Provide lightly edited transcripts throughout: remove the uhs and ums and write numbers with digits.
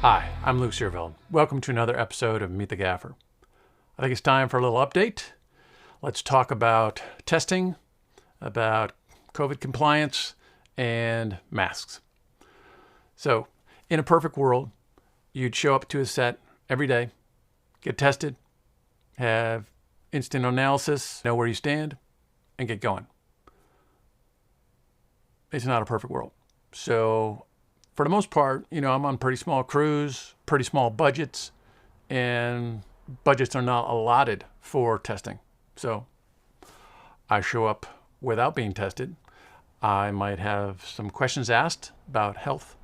Hi, I'm Luke Searville. Welcome to another episode of Meet the Gaffer. I think it's time for a little update. Let's talk about testing, about COVID compliance, and masks. So, in a perfect world, you'd show up to a set every day, get tested, have instant analysis, know where you stand, and get going. It's not a perfect world. So, for the most part, I'm on pretty small crews, pretty small budgets, and budgets are not allotted for testing. So I show up without being tested. I might have some questions asked about health,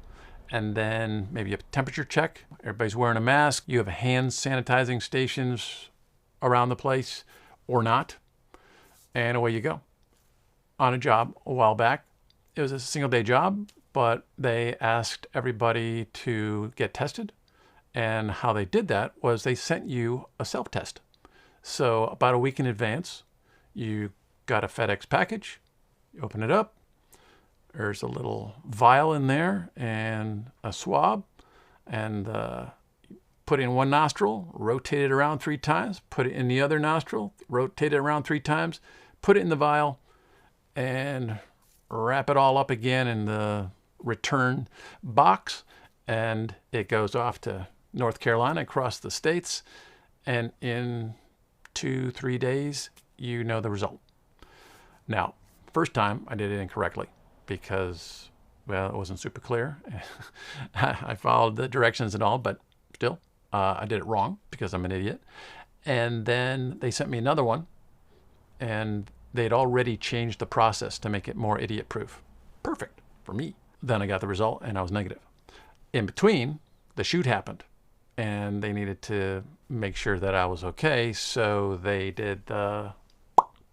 and then maybe a temperature check. Everybody's wearing a mask. You have hand sanitizing stations around the place or not, and away you go. On a job a while back, it was a single day job, but they asked everybody to get tested. And how they did that was they sent you a self-test. So about a week in advance, you got a FedEx package, you open it up, there's a little vial in there and a swab, and put it in one nostril, rotate it around 3 times, put it in the other nostril, rotate it around 3 times, put it in the vial, and wrap it all up again in the return box, and it goes off to North Carolina, across the states, and in 2-3 days, you know the result. Now, first time I did it incorrectly because, well, it wasn't super clear. I followed the directions and all, but still, I did it wrong because I'm an idiot. And then they sent me another one, and they'd already changed the process to make it more idiot-proof. Perfect for me. Then I got the result, and I was negative. In between, the shoot happened, and they needed to make sure that I was okay, so they did the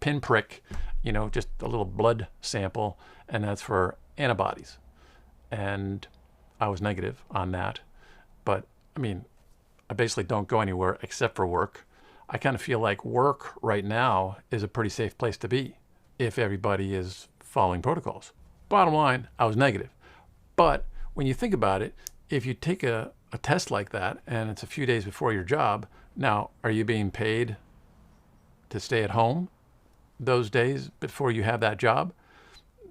pinprick, just a little blood sample, and that's for antibodies. And I was negative on that. But, I basically don't go anywhere except for work. I kind of feel like work right now is a pretty safe place to be if everybody is following protocols. Bottom line, I was negative. But when you think about it, if you take a test like that and it's a few days before your job, now, are you being paid to stay at home those days before you have that job?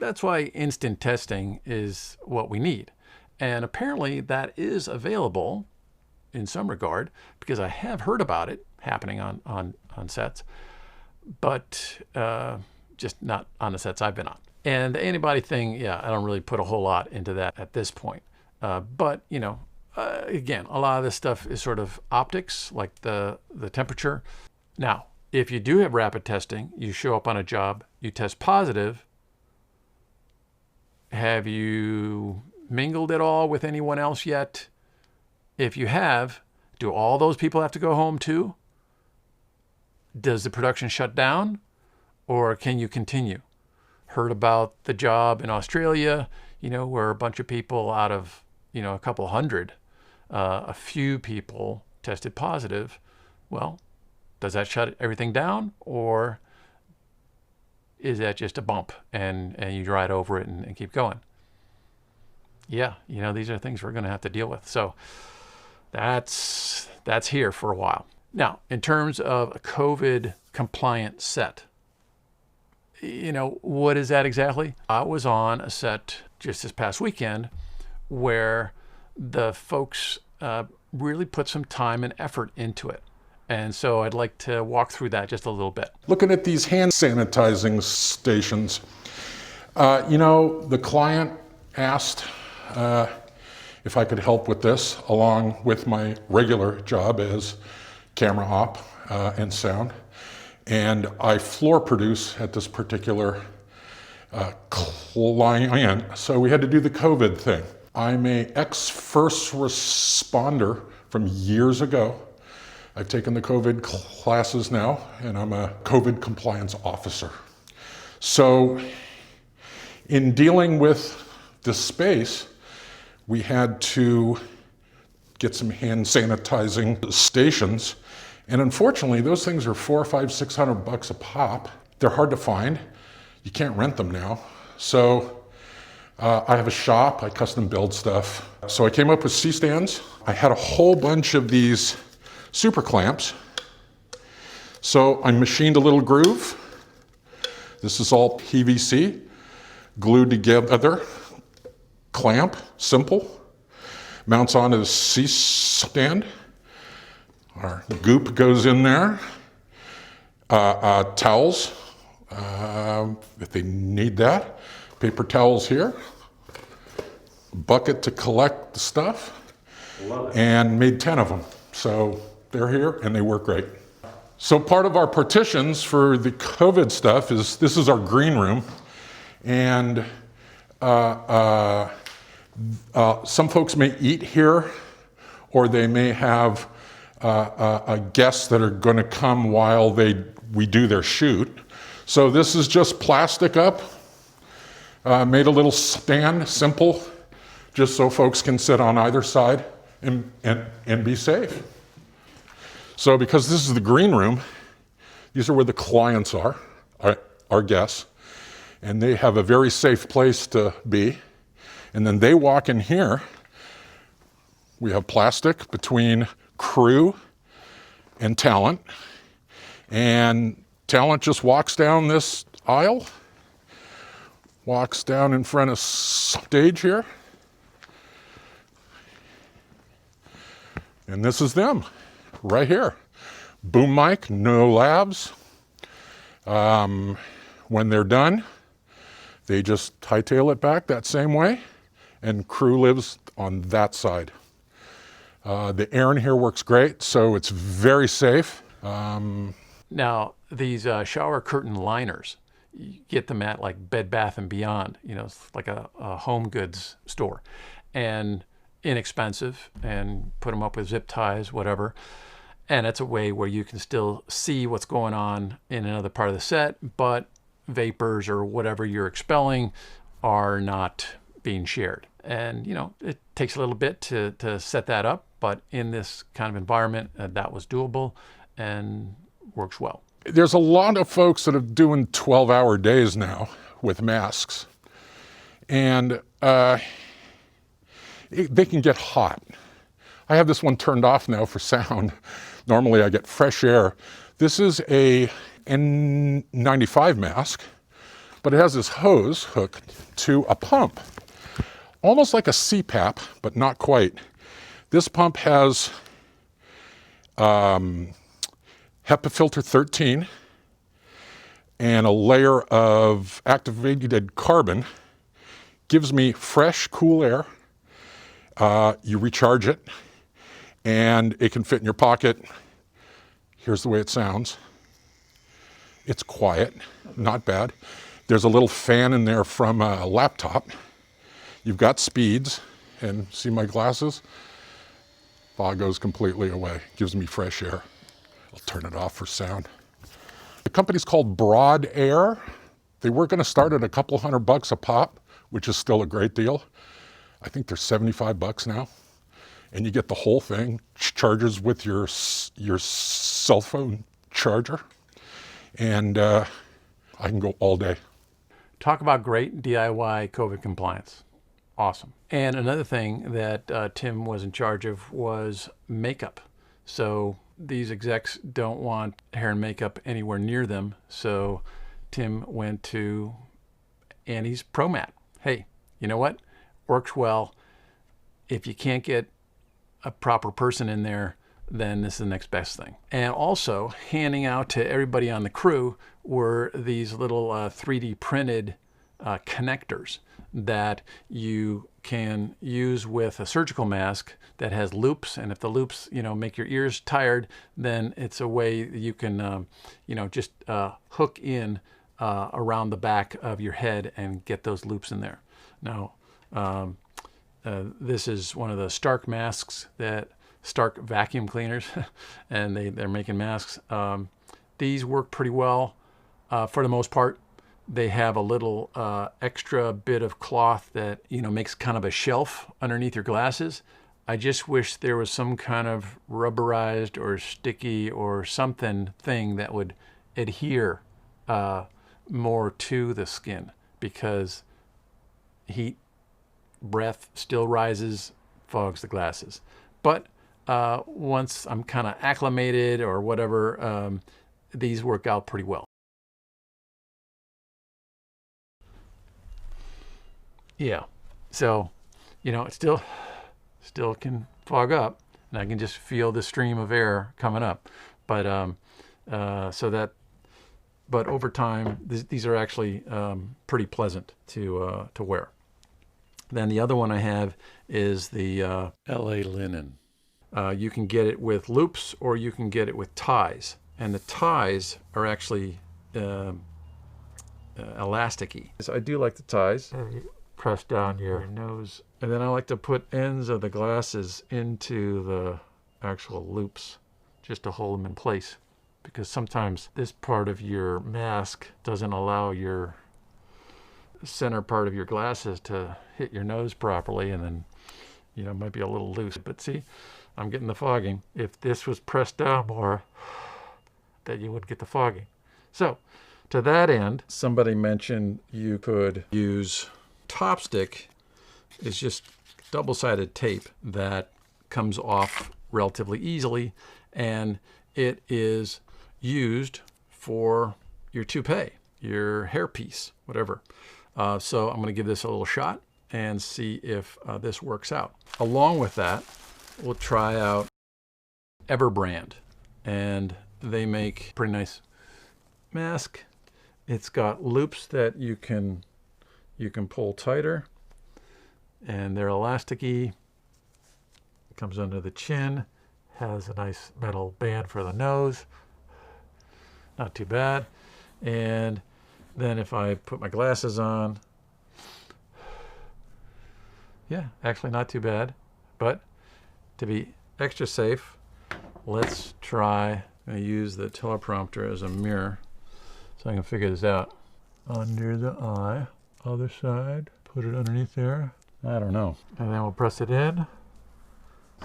That's why instant testing is what we need. And apparently that is available in some regard because I have heard about it happening on sets, but just not on the sets I've been on. And the antibody thing, I don't really put a whole lot into that at this point. But, again, a lot of this stuff is sort of optics, like the temperature. Now, if you do have rapid testing, you show up on a job, you test positive, have you mingled at all with anyone else yet? If you have, do all those people have to go home too? Does the production shut down, or can you continue? Heard about the job in Australia, where a bunch of people out of, a couple hundred, a few people tested positive. Well, does that shut everything down, or is that just a bump and you ride over it and keep going? Yeah, these are things we're going to have to deal with. So that's here for a while. Now, in terms of a COVID compliant set, what is that exactly? I was on a set just this past weekend where the folks really put some time and effort into it. And so I'd like to walk through that just a little bit. Looking at these hand sanitizing stations, the client asked if I could help with this along with my regular job as camera op and sound. And I floor produce at this particular client, so we had to do the COVID thing. I'm an ex-first responder from years ago. I've taken the COVID classes now, and I'm a COVID compliance officer. So in dealing with this space, we had to get some hand sanitizing stations. And unfortunately, those things are $400, $500, $600 a pop. They're hard to find. You can't rent them now. So I have a shop, I custom build stuff. So I came up with C-stands. I had a whole bunch of these super clamps. So I machined a little groove. This is all PVC, glued together, clamp, simple. Mounts onto the C-stand. Our goop goes in there. Towels, if they need that. Paper towels here. Bucket to collect the stuff. Love it. And made 10 of them. So they're here and they work great. So part of our partitions for the COVID stuff is, this is our green room. And some folks may eat here, or they may have guests that are going to come while we do their shoot. So this is just plastic up, made a little stand, simple, just so folks can sit on either side and be safe. So because this is the green room, these are where the clients are, our guests, and they have a very safe place to be. And then they walk in here. We have plastic between crew and talent. And talent just walks down this aisle, walks down in front of stage here. And this is them, right here. Boom mic, no labs. When they're done, they just hightail it back that same way, and crew lives on that side. The air in here works great, so it's very safe. Now, these shower curtain liners, you get them at like Bed Bath & Beyond, it's like a home goods store, and inexpensive, and put them up with zip ties, whatever. And it's a way where you can still see what's going on in another part of the set, but vapors or whatever you're expelling are not being shared. And, it takes a little bit to set that up, but in this kind of environment, that was doable and works well. There's a lot of folks that are doing 12-hour days now with masks, and they can get hot. I have this one turned off now for sound. Normally I get fresh air. This is a N95 mask, but it has this hose hooked to a pump, almost like a CPAP, but not quite. This pump has HEPA filter 13 and a layer of activated carbon. Gives me fresh, cool air. You recharge it, and it can fit in your pocket. Here's the way it sounds. It's quiet, not bad. There's a little fan in there from a laptop. You've got speeds, and see my glasses? Fog goes completely away. Gives me fresh air. I'll turn it off for sound. The company's called Broad Air. They were going to start at a couple $100 a pop, which is still a great deal. I think they're $75 now. And you get the whole thing, charges with your cell phone charger. And I can go all day. Talk about great DIY COVID compliance. Awesome. And another thing that Tim was in charge of was makeup. So these execs don't want hair and makeup anywhere near them. So Tim went to Annie's Pro Mat. Hey, you know what? Works well. If you can't get a proper person in there, then this is the next best thing. And also handing out to everybody on the crew were these little 3D printed connectors that you can use with a surgical mask that has loops. And if the loops, make your ears tired, then it's a way that you can, just hook in around the back of your head and get those loops in there. Now, this is one of the Stark masks, that Stark vacuum cleaners, and they're making masks. These work pretty well for the most part. They have a little extra bit of cloth that makes kind of a shelf underneath your glasses. I just wish there was some kind of rubberized or sticky or something thing that would adhere more to the skin, because heat, breath still rises fogs the glasses. But once I'm kind of acclimated or whatever, these work out pretty well. Yeah. So, it still can fog up, and I can just feel the stream of air coming up. But but over time, these are actually pretty pleasant to wear. Then the other one I have is the LA linen. You can get it with loops, or you can get it with ties, and the ties are actually elasticy. So I do like the ties. And you press down your nose, and then I like to put ends of the glasses into the actual loops just to hold them in place, because sometimes this part of your mask doesn't allow your center part of your glasses to hit your nose properly, and then it might be a little loose. But see, I'm getting the fogging. If this was pressed down more, then you wouldn't get the fogging. So to that end, somebody mentioned you could use Topstick. Is just double-sided tape that comes off relatively easily, and it is used for your toupee, your hairpiece, whatever. So I'm going to give this a little shot and see if this works out. Along with that, we'll try out Everbrand, and they make a pretty nice mask. It's got loops that you can pull tighter, and they're elasticy. It comes under the chin, has a nice metal band for the nose. Not too bad. And then if I put my glasses on, yeah, actually not too bad. But to be extra safe, let's try. I'm going to use the teleprompter as a mirror so I can figure this out. Under the eye, other side, put it underneath there. I don't know. And then we'll press it in.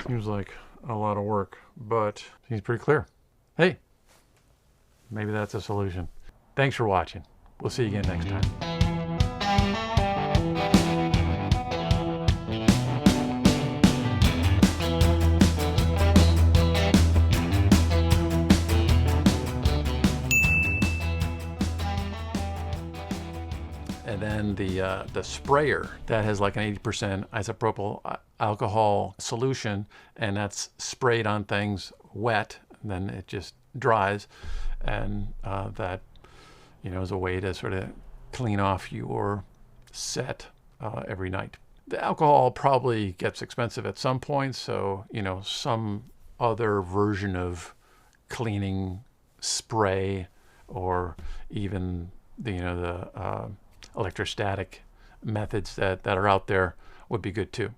Seems like a lot of work, but seems pretty clear. Hey, maybe that's a solution. Thanks for watching. We'll see you again next time. And then the sprayer that has like an 80% isopropyl alcohol solution, and that's sprayed on things wet, and then it just dries, and that is a way to sort of clean off your set every night. The alcohol probably gets expensive at some point, so some other version of cleaning spray, or even the electrostatic methods that are out there would be good too.